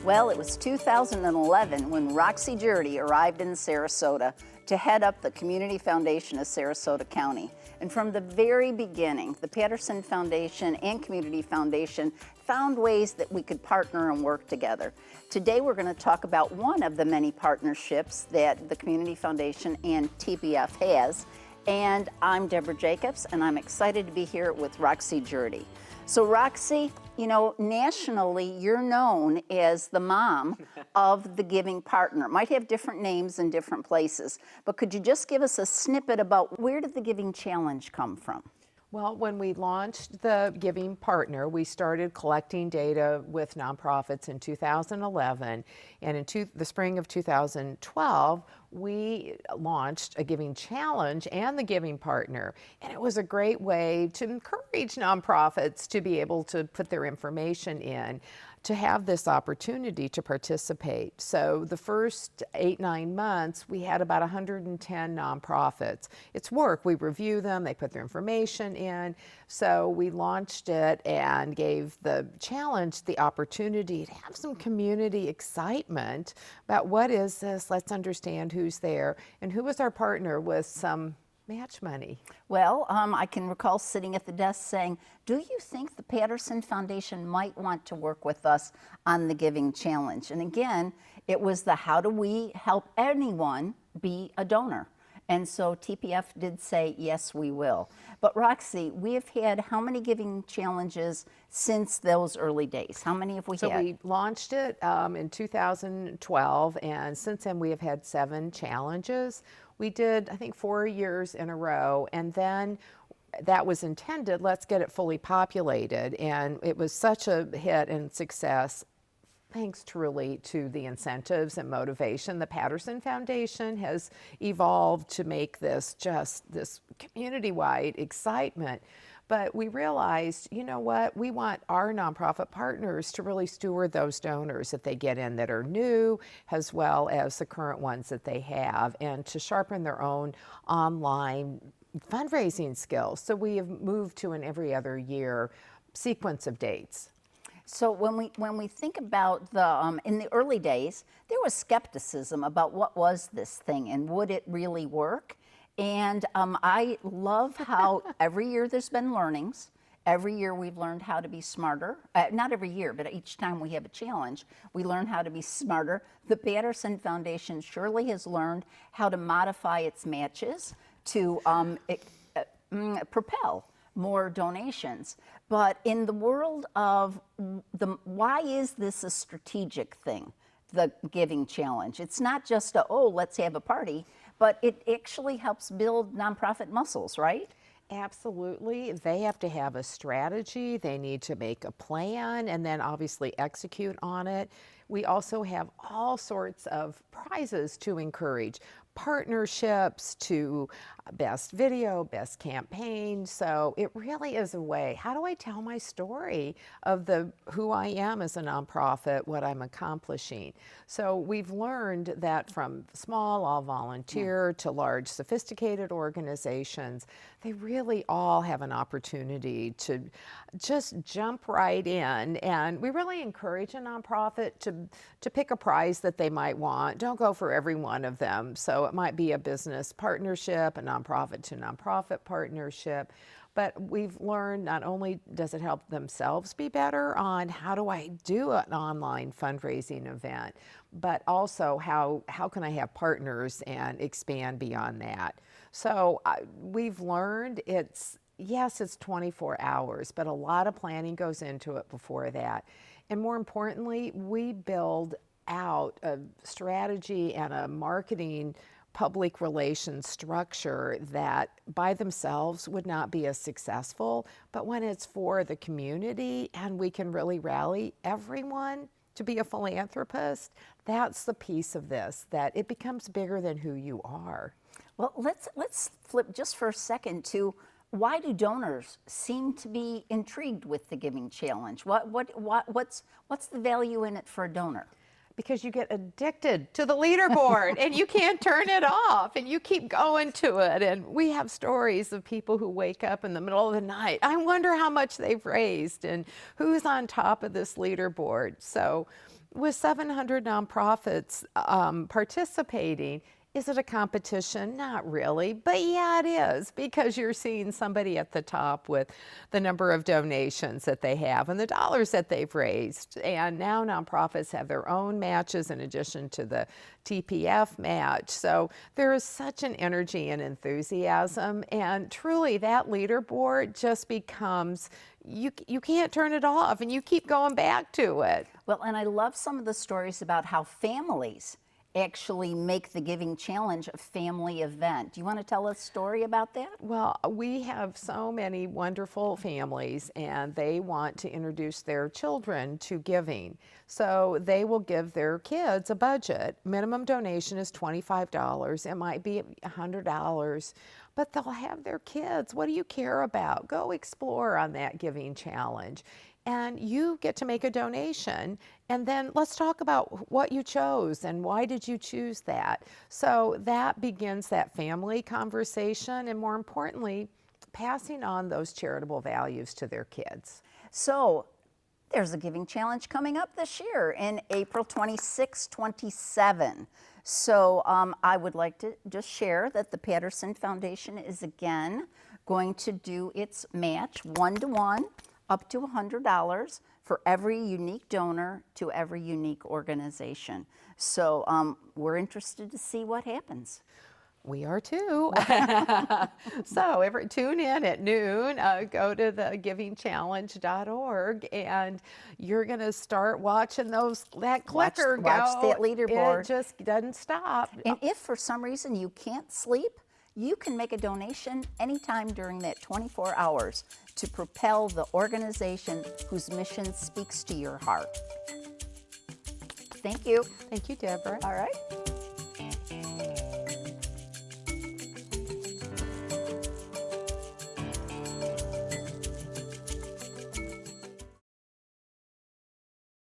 Well, it was 2011 when Roxie Jerde arrived in Sarasota to head up the Community Foundation of Sarasota County. And from the very beginning, the Patterson Foundation and Community Foundation found ways that we could partner and work together. Today, we're going to talk about one of the many partnerships that the Community Foundation and TPF has. And I'm Debra Jacobs, and I'm excited to be here with Roxie Jerde. So Roxie, you know, nationally, you're known as the mom of the Giving Partner. Might have different names in different places, but could you just give us a snippet about where did the Giving Challenge come from? Well, when we launched the Giving Partner, we started collecting data with nonprofits in 2011, and in the spring of 2012, we launched a Giving Challenge and the Giving Partner, and it was a great way to encourage nonprofits to be able to put their information in, to have this opportunity to participate. So the first 8-9 months, we had about 110 nonprofits. It's work. We review them, they put their information in. So we launched it and gave the challenge the opportunity to have some community excitement about what is this, let's understand who's there, and who was our partner with some match money. Well, I can recall sitting at the desk saying, do you think the Patterson Foundation might want to work with us on the Giving Challenge? And again, it was the how do we help anyone be a donor? And so TPF did say, yes, we will. But Roxie, we have had how many Giving Challenges since those early days? How many have we had? So we launched it in 2012, and since then we have had 7 challenges. We did, I think, 4 years in a row, and then that was intended, let's get it fully populated, and it was such a hit and success. Thanks truly to the incentives and motivation. The Patterson Foundation has evolved to make this just this community-wide excitement. But we realized, you know what, we want our nonprofit partners to really steward those donors that they get in that are new, as well as the current ones that they have, and to sharpen their own online fundraising skills. So we have moved to an every other year sequence of dates. So when we think about the in the early days, there was skepticism about what was this thing and would it really work? And I love how every year there's been learnings. Every year we've learned how to be smarter. Not every year, but each time we have a challenge, we learn how to be smarter. The Patterson Foundation surely has learned how to modify its matches to propel more donations. But in the world of why is this a strategic thing, the Giving Challenge? It's not just let's have a party, but it actually helps build nonprofit muscles, right? Absolutely. They have to have a strategy. They need to make a plan and then obviously execute on it. We also have all sorts of prizes to encourage, partnerships to best video, best campaign. So it really is a way, how do I tell my story of who I am as a nonprofit, what I'm accomplishing? So we've learned that from small, all volunteer, to large, sophisticated organizations, they really all have an opportunity to just jump right in. And we really encourage a nonprofit to pick a prize that they might want. Don't go for every one of them. So it might be a business partnership, a nonprofit to nonprofit partnership. But we've learned not only does it help themselves be better on how do I do an online fundraising event, but also how can I have partners and expand beyond that. So we've learned yes, it's 24 hours, but a lot of planning goes into it before that. And more importantly, we build out a strategy and a marketing public relations structure that by themselves would not be as successful, but when it's for the community and we can really rally everyone to be a philanthropist, that's the piece of this, that it becomes bigger than who you are. Well, let's flip just for a second to why do donors seem to be intrigued with the Giving Challenge? What's the value in it for a donor? Because you get addicted to the leaderboard and you can't turn it off and you keep going to it. And we have stories of people who wake up in the middle of the night. I wonder how much they've raised and who's on top of this leaderboard. So With 700 nonprofits participating, is it a competition? Not really, but yeah, it is, because you're seeing somebody at the top with the number of donations that they have and the dollars that they've raised. And now nonprofits have their own matches in addition to the TPF match. So there is such an energy and enthusiasm, and truly that leaderboard just becomes, you can't turn it off, and you keep going back to it. Well, and I love some of the stories about how families actually make the Giving Challenge a family event. Do you want to tell a story about that? Well, we have so many wonderful families, and they want to introduce their children to giving. So they will give their kids a budget. Minimum donation is $25. It might be $100, but they'll have their kids. What do you care about? Go explore on that Giving Challenge. And you get to make a donation, and then let's talk about what you chose and why did you choose that. So that begins that family conversation, and more importantly, passing on those charitable values to their kids. So there's a Giving Challenge coming up this year in April 26, 27. So I would like to just share that the Patterson Foundation is again going to do its match 1-to-1 up to $100 for every unique donor to every unique organization. So we're interested to see what happens. We are too. So tune in at noon, go to the givingchallenge.org, and you're going to start watching that clicker go. Watch that leaderboard. It just doesn't stop. And if for some reason you can't sleep, you can make a donation anytime during that 24 hours to propel the organization whose mission speaks to your heart. Thank you. Thank you, Debra. All right.